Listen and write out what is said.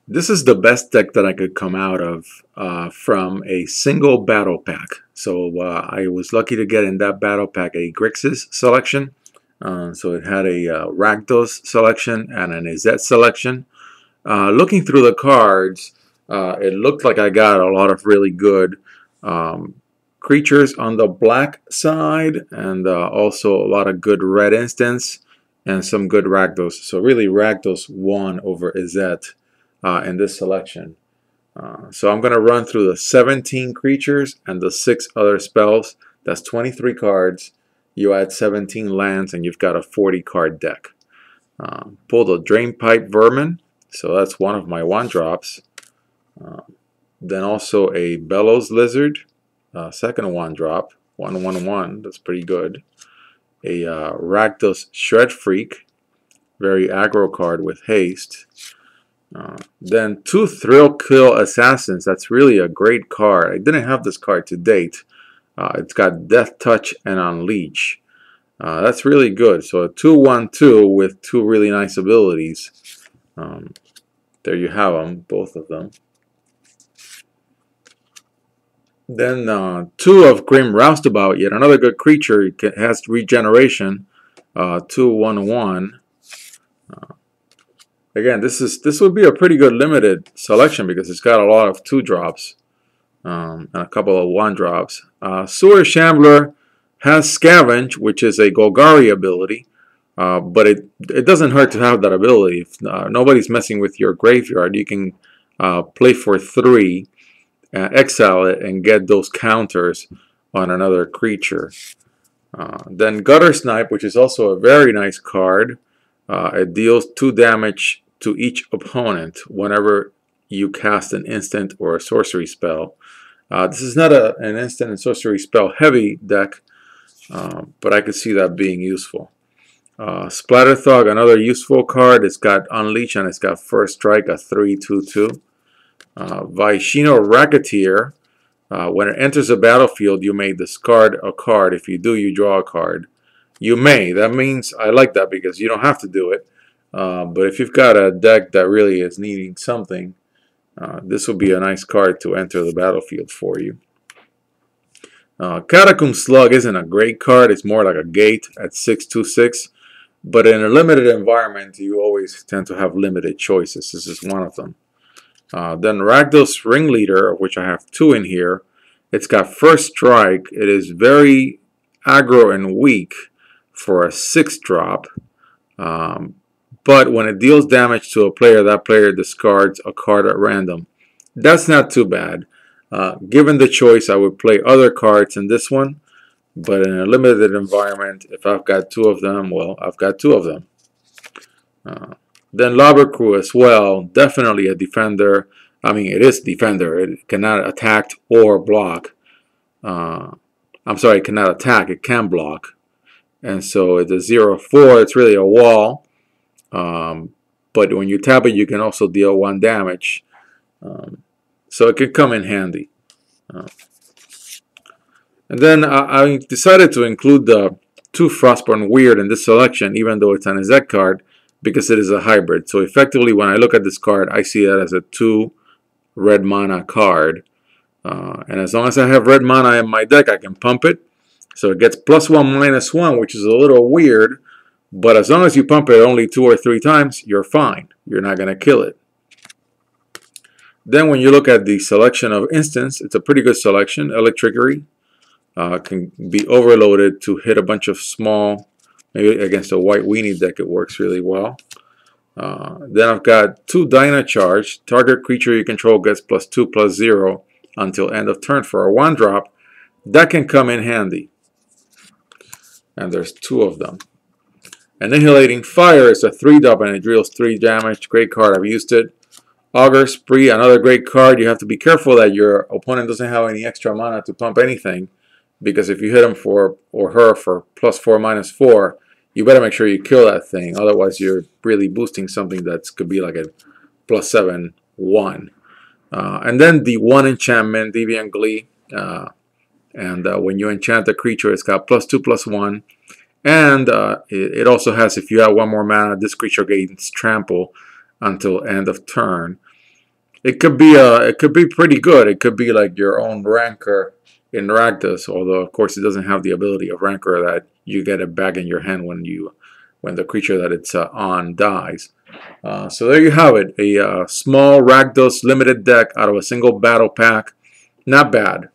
This is the best deck that I could come out of from a single battle pack. So I was lucky to get in that battle pack a Grixis selection. So it had a Rakdos selection and an Izet selection. Looking through the cards, it looked like I got a lot of really good um, creatures on the black side, and also a lot of good red instants and some good Rakdos. So really Rakdos won over Izet in this selection. So I'm going to run through the 17 creatures and the 6 other spells. That's 23 cards. You add 17 lands and you've got a 40 card deck. Pull the Drainpipe Vermin. So that's one of my 1-drops. Then also a Bellows Lizard. Second 1-drop. 1/1/1. That's pretty good. A Rakdos Shred Freak. Very aggro card with haste. Then 2 Thrill Kill Assassins. That's really a great card. I didn't have this card to date. It's got Death Touch and Unleash. That's really good. So a 2/1/2 with 2 really nice abilities. There you have them, both of them. Then 2 of Grim Roustabout, yet another good creature. It has regeneration. 2/1/1. Again, this would be a pretty good limited selection because it's got a lot of 2-drops and a couple of 1-drops. Sewer Shambler has Scavenge, which is a Golgari ability, but it doesn't hurt to have that ability. If nobody's messing with your graveyard, you can play for 3, exile it, and get those counters on another creature. Then Gutter Snipe, which is also a very nice card. It deals 2 damage to each opponent whenever you cast an instant or a sorcery spell. This is not an instant and sorcery spell heavy deck, but I could see that being useful. Splatterthog, another useful card. It's got Unleash and it's got First Strike, a 3/2/2. Vaishino Racketeer. When it enters a battlefield, you may discard a card. If you do, you draw a card. You may. That means I like that because you don't have to do it. But if you've got a deck that really is needing something, this will be a nice card to enter the battlefield for you. Catacomb Slug isn't a great card. It's more like a gate at 6/2/6. But in a limited environment, you always tend to have limited choices. This is one of them. Then Rakdos Ringleader, of which I have 2 in here. It's got First Strike. It is very aggro and weak for a 6-drop. But when it deals damage to a player, that player discards a card at random. That's not too bad. Given the choice, I would play other cards in this one. But in a limited environment, if I've got 2 of them, well, I've got 2 of them. Then Lobber Crew as well. Definitely a defender. I mean, it is defender. It cannot attack or block. I'm sorry, it cannot attack. It can block. And so it's a 0/4. It's really a wall. But when you tap it, you can also deal 1 damage. So it could come in handy. And then I decided to include the 2 Frostborn Weird in this selection, even though it's an Izet card, because it is a hybrid. So effectively, when I look at this card, I see that as a 2 red mana card. And as long as I have red mana in my deck, I can pump it. So it gets +1/-1, which is a little weird. But as long as you pump it only 2 or 3 times, you're fine. You're not going to kill it. Then when you look at the selection of instants, it's a pretty good selection. Electrickery can be overloaded to hit a bunch of small, maybe against a white weenie deck it works really well. Then I've got 2 Dyna Charge. Target creature you control gets +2/+0 until end of turn for a 1-drop. That can come in handy. And there's 2 of them. Annihilating Fire is a 3-drop and it deals 3 damage. Great card, I've used it. Augur Spree, another great card. You have to be careful that your opponent doesn't have any extra mana to pump anything, because if you hit him for, or her for +4/-4, you better make sure you kill that thing. Otherwise, you're really boosting something that could be like a +7/1. And then the 1 enchantment, Deviant Glee. When you enchant a creature, it's got +2/+1. And it also has, if you have 1 more mana, this creature gains trample until end of turn. it could be pretty good. It could be like your own Rancor in Rakdos, although of course it doesn't have the ability of Rancor that you get it back in your hand when the creature that it's on dies. So there you have it, a small Rakdos limited deck out of a single battle pack. Not bad.